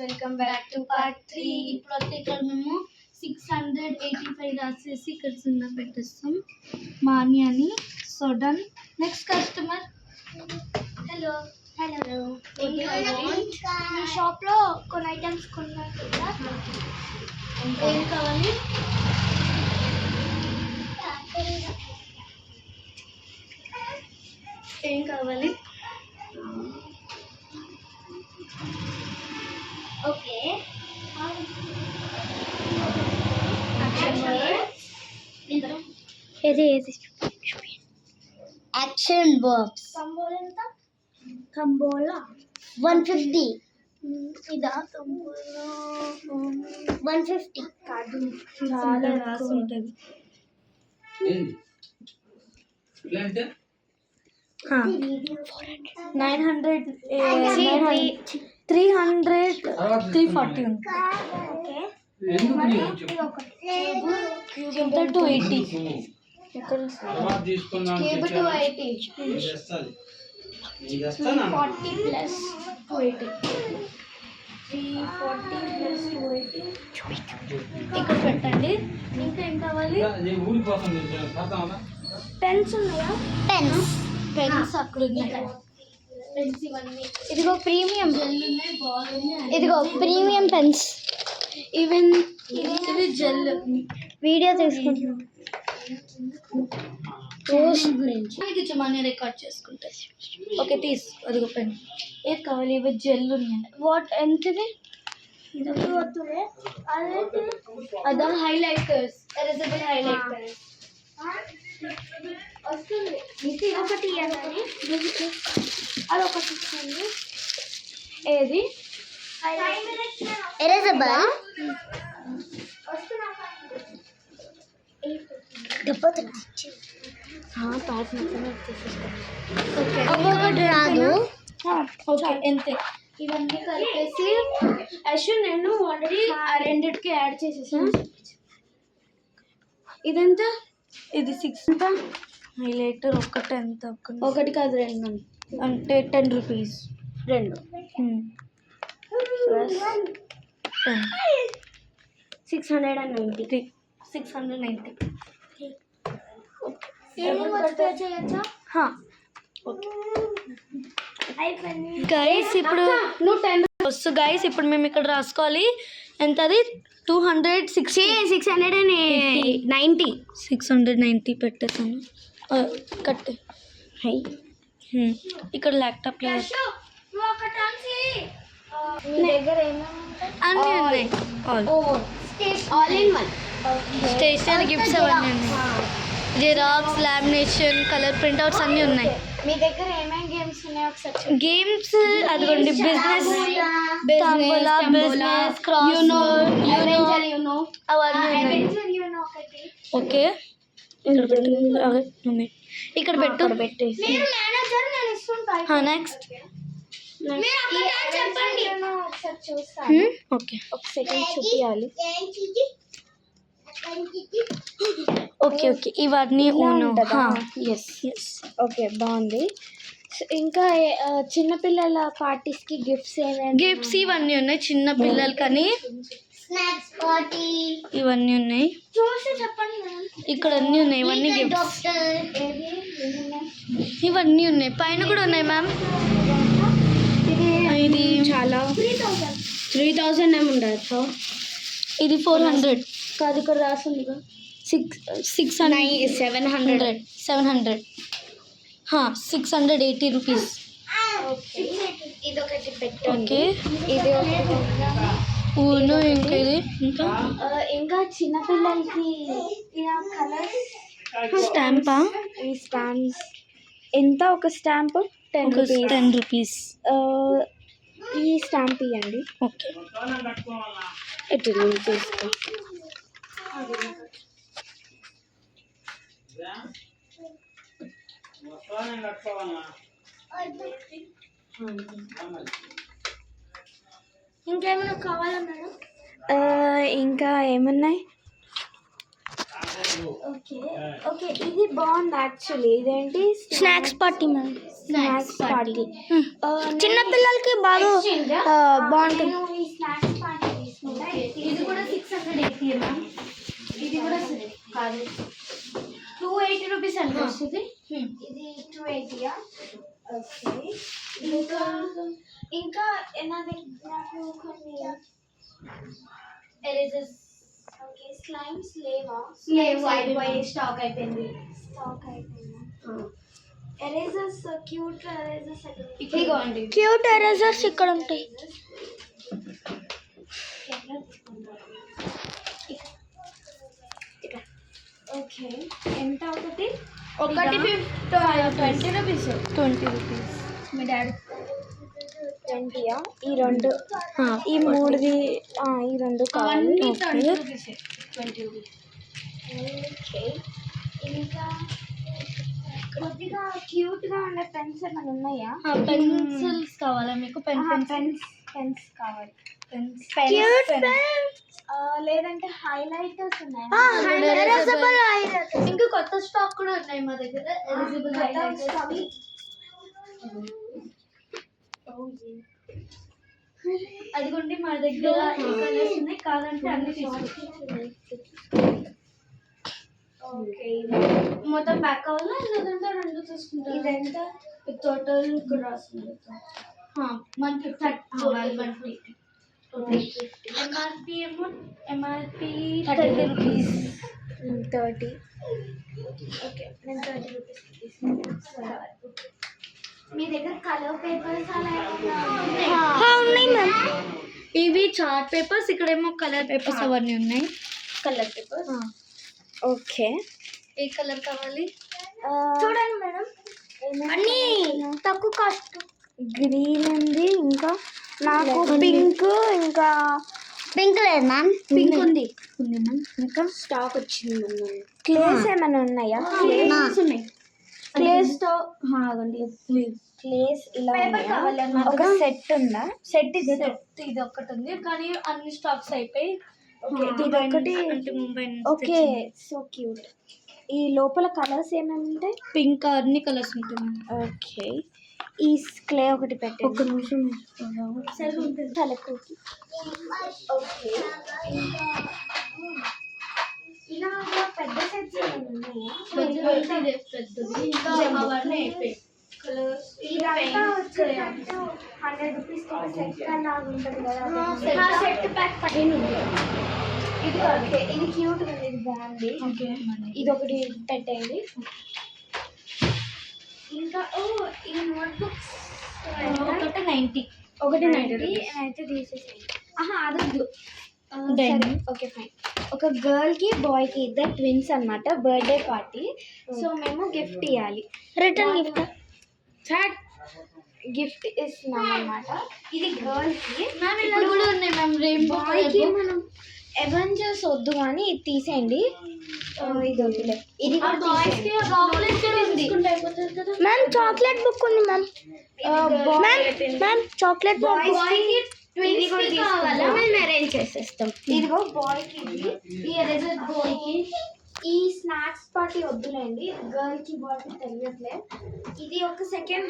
Welcome back to part 3. ఇప్పుడు ఇక్కడ మేము 685 రాసేసి ఇక్కడ చిన్న పెట్టేస్తాం మాని అని. So done. Next customer. Hello hello, మీ షాప్లో కొన్ని ఐటమ్స్ కొన్నారు కదా, ఏం కావాలి? ఏం కావాలి? ఓకే, ఏది యాక్షన్ వర్బ్స్. కంబోలా ఎంత? కంబోలా 150. ఇదా కంబోలా 150 కాదు, చాలా రాసి ఉంటుంది. 900 300 340 ఉంది. ఎంత 280? కేబుల్ 280 340 ప్లస్ 280 340 ప్లస్ 280 ఇక్కడ పెట్టండి. ఇంకా ఏం కావాలి? పెన్స్ ఉన్నాయా? పెన్స్ అక్కడ ఉన్నాయి. పెన్స్ ఇవన్నీ. ఇదిగో ప్రీమియం, జెల్ ఉన్నాయి, బాల్ ఉన్నాయి. ఇదిగో ప్రీమియం పెన్స్. ఈవెన్ ఇది జెల్. వీడియో తీసుకుంటున్నాం గురించి మనీ రికార్డ్ చేసుకుంటా. ఓకే తీసు. అదిగో పెన్. ఏది కావాలి? ఇవి జెల్ ఉన్నాయి. వాట్ ఎంతది? అదా హైలైటర్స్, ఎరేజబుల్ హైలైటర్స్ వస్తుంది. ఇది ఒకటి ఇవ్వాలి, అది ఒకటి ఇస్తుంది. ఏది? ఎరేజబుల్. ఒక్కొక్కటి రాదు. ఓకే ఎంతే? ఇవన్నీ కలిపేసి యాక్చువల్ నేను ఆల్రెడీ ఆ రెండిటికి యాడ్ చేసేసాను. ఇదెంత? ఇది 6. ఎంత? హైలైటర్ ఒకటి ఎంత? ఒకటి కాదు, 2 అంటే 10 రూపీస్. 2 ప్లస్ 10 690. 690. గైస్ ఇప్పుడు నువ్వు 10 వస్తు. గైస్ ఇప్పుడు మేము ఇక్కడ రాసుకోవాలి. ఎంత అది? 260 690. 690 పెట్టేసాను. కట్టే. ఇక్కడ ల్యాప్టాప్ లేదు. అన్నీ ఉన్నాయి. All in one. Stationery gifts అవన్నీ ఉన్నాయి. జిరాక్స్, లామినేషన్, కలర్ ప్రింట్అవుట్స్ అన్నీ ఉన్నాయి. మీ దగ్గర ఏమేమి గేమ్స్ ఉన్నాయో ఒకసారి. గేమ్స్ అదిగోండి. బిజినెస్, తాంబూలా, బిజినెస్, క్రాస్, అవన్నీ ఉన్నాయి. ఓకే ఇక్కడ పెట్టు. ఇక్కడ పెట్టు. నెక్స్ట్ ఓకే, ఒక సెకండ్ చూపించాలి. ఓకే ఓకే ఇవన్నీ ఎస్ ఓకే, బాగుంది. ఇంకా చిన్నపిల్లల పార్టీస్కి గిఫ్ట్స్ ఏమేమి? గిఫ్ట్స్ ఇవన్నీ ఉన్నాయి చిన్న పిల్లలు కానీ. ఇవన్నీ ఉన్నాయి. ఇక్కడ అన్నీ ఉన్నాయి. ఇవన్నీ గిఫ్ట్స్ ఇవన్నీ ఉన్నాయి. పైన కూడా ఉన్నాయి మ్యామ్. ఇది చాలా 3000 ఏమి ఉండదు. ఇది 400 కాదు, ఇక్కడ రాసిందిగా 700 680 రూపీస్. ఇది ఒకటి పెట్టండి. ఓకే ఇది ఒకటి. ఊను ఇంకా ఇది ఇంకా చిన్నపిల్లలకి కలర్స్ స్టాంపా? ఈ స్టాంప్స్ ఎంత? ఒక స్టాంప్ 10 రూపీస్. ఈ స్టాంప్ ఇవ్వండి. ఓకే ఎటు తీసుకో. ఇంకేమైనా కావాలా మేడం? ఇంకా ఏమున్నాయి? ఓకే ఓకే, ఇది బాగుంది యాక్చువల్లీ. ఇదేంటి? Snacks party ma'am. Snacks party. చిన్న పిల్లలకి బాగా బాగుంటుంది. నేను ఈ స్నాక్స్ పార్టీ తీసుకుంటా. ఇది కూడా 680 మ్యామ్. ఇది కూడా కాదు 280 రూపీస్ అండి వస్తుంది. ఇది 280. ఓకే, ఇంకా ఇంకా నాకు కొన్ని ఎరేజర్స్ ఓకే స్లైమ్స్ లేవా? లేవు, అయిపోయి స్టాక్ అయిపోయింది. స్టాక్ అయిపోయిందా? ఎరేజర్స్, క్యూట్ ఎరేజర్స్ ఇదిగోండి. క్యూట్ ఎరేజర్స్ ఇక్కడ ఉంటాయి. ఓకే, ఎంత ఒకటి? ఒకటి 20 రూపీస్. 20 రూపీస్. మీ డాడీ 20యా? ఈ రెండు, ఈ మూడుది, ఈ రెండు కావాలి. అవన్నీ 20 రూపీస్. 20 రూపీస్. ఓకే, ఇంకా కొద్దిగా క్యూట్గా ఉండే పెన్స్ ఏమైనా ఉన్నాయా? పెన్సిల్స్ కావాలా మీకు? పెన్స్ కావాలి. క్యూట్ లేదంటే హైలైటర్స్ ఉన్నాయా? ఇంకా కొత్త స్టాక్ కూడా ఉన్నాయి మా దగ్గర. ఎలిజిబుల్ అదిగోండి మా దగ్గర ఈ కలర్స్ ఉన్నాయి, కావాలంటే అన్ని తీసుకోండి. ఓకే, మొత్తం ప్యాక్ కావాలా లేదంటే రెండు తీసుకుంటారు? ఇదెంత? టోటల్ కూడా వస్తుంది 150. ఎంఆర్పి ఏమో ఎంఆర్పి 30 రూపీస్. 30. ఓకే, నేను 30 రూపీస్ తీసుకుంటాను. మీ దగ్గర కలర్ పేపర్స్ అలా ఏమన్నా? ఉన్నాయి మ్యామ్. ఇవి చార్ట్ పేపర్స్, ఇక్కడేమో కలర్ పేపర్స్ అవన్నీ ఉన్నాయి. Colour papers. ఓకే, ఏ కలర్ కావాలి? చూడండి మేడం, అన్నీ తక్కువ కాస్ట్. గ్రీన్ ఉంది, ఇంకా నాకు పింక్, ఇంకా పింక్ లేదు మ్యామ్. పింక్ ఉంది. ఇంకా స్టాక్ వచ్చింది. క్లేస్ ఏమైనా ఉన్నాయా? ఉన్నాయి. క్లేస్ తో క్లేస్ ఇలా ఒక సెట్ ఉందా? సెట్ ఇది ఒకటి ఉంది, కానీ అన్ని స్టాక్స్ అయిపోయి. ఇది ఒకటి. అంటే ముంబై ఓకే, సో క్యూట్. ఈ లోపల కలర్స్ ఏమేమి ఉంటాయి? పింక్ అన్ని కలర్స్ ఉంటాయి. ఓకే, ఈ క్లే ఒకటి పెట్టండి. ఒక్క నిమిషం. తలకోకి. ఓకే, ఇంకా ఇలా పెద్ద సెట్స్ ఏమైనా ఉన్నాయా? పెద్దది ఇంకా అవన్నీ అయిపోయి. ఇదంతా వచ్చేటట్టు 100 రూపీస్ సెట్ కన్నా ఉంటుంది కదా? సెట్ ప్యాక్ 15 ఉంది. ఇది ఓకే, ఇది క్యూట్ ఉంది, ఇది బాగుంది. ఇది ఒకటి పెట్టండి. ఇంకా ఈ నోట్బుక్స్ ఒకటి 90. ఒకటి 90 అయితే తీసేసేయండి. అదొద్దు. Okay fine. ఒక గర్ల్ కి బాయ్ కి ఇద్దరు ట్విన్స్ అన్నమాట, బర్త్డే పార్టీ. సో మేము గిఫ్ట్ ఇవ్వాలి. Return gift. గిఫ్ట్ ఇస్తున్నాం అన్నమాట. ఇది గర్ల్ కి. ఇప్పుడు కూడా ఉన్నాయి మ్యామ్. రెయిన్బో బాయ్ కి మనం అవెంజర్స్ వద్దు కానీ ఇది తీసేయండి. ఇది వద్దులే, ఇది మ్యామ్ చాక్లెట్ బుక్ ఉంది మ్యామ్. Ma'am chocolate book. మేము అరేంజ్ చేసేస్తాం. ఇదిగో బాయ్ కి ఇది. ఈ ఎరేజర్ బాయ్ కి. ఈ స్నాక్స్ పార్టీ వద్దులేండి, గర్ల్ కి బాయ్ కి తెలియట్లేదు. ఇది ఒక సెకండ్